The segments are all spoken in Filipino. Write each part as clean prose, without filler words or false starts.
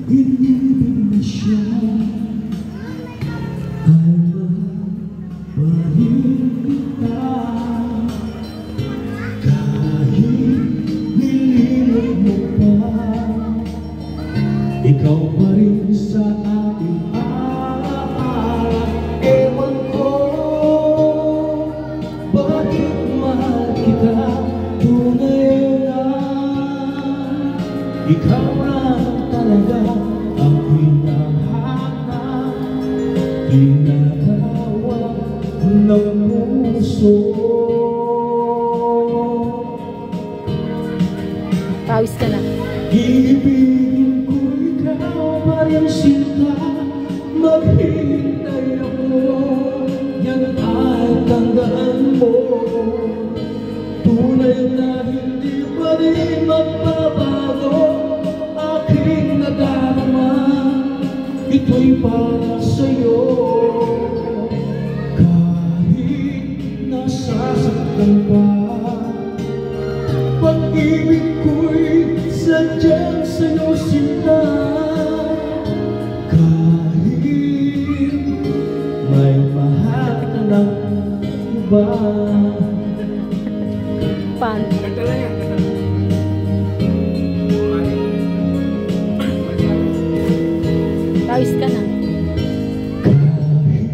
inibig na siya ay mabahin kita. Kahit nililig mo pa, ikaw pa rin sa ating alaala. Ewan ko bakit mahal kita, tunay na ikaw lang talaga ang hinahanap, tinatawag ng puso. Pawis ka na. Iibigin ko ikaw pa rin sinta, maghihintay ako, yan ay tandaan mo. Tunay na hindi pa rin magbabago aking nadarama, ito'y para sa'yo. Kahit nasasaktan pa, pag-ibig ko'y sadyang sa'yo sinta. Kahit may mahal ka ng iba. Pan. Pawis ka na. Kahit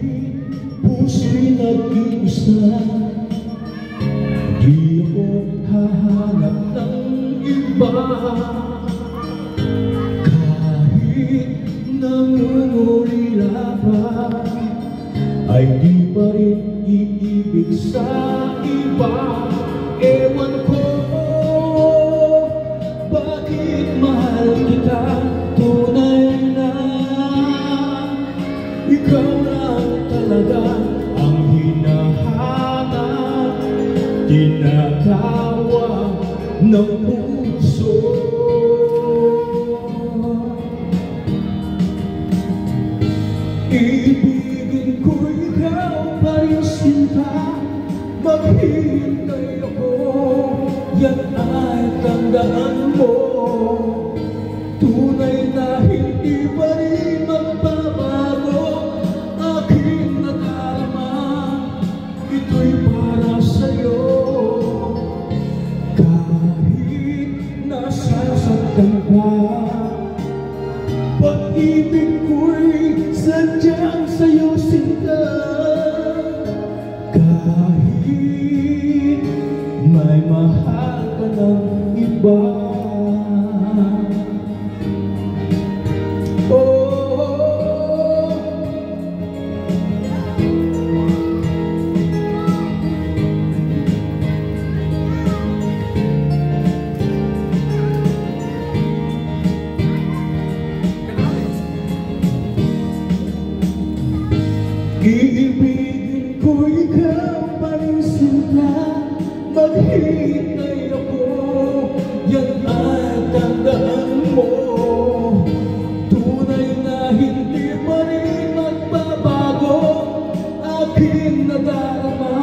puso'y nag-iisa, di ako hahanap ng iba. Kahit nangungulila pa, ay di pa rin iibig sa iba. Ewan ko bakit mahal kita, tunay na ikaw lang talaga ang hinahanap, tinatawag ng puso. Iibigin ko ikaw pa rin sinta, maghihintay ako, yan ay tandaan mo. Tunay na hindi pa rin magbabago aking nadarama, ito'y para sa'yo. Kahit nasasaktan ka, pag-ibig ko'y sadyang sa'yo sinta. Kahit may mahal ka ng iba. Iibigin ko ikaw pa rin sinta, maghihintay ako, yan ay tandaan mo. Tunay na hindi pa rin magbabago aking nadarama,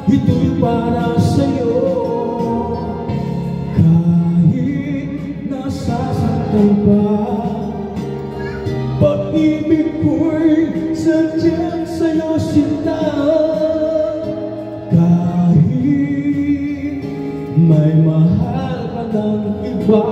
ito'y para sa'yo. Kahit nasasaktan pa, pag-ibig ko'y sadyang sa'yo sinta. Kahit may mahal ka ng iba.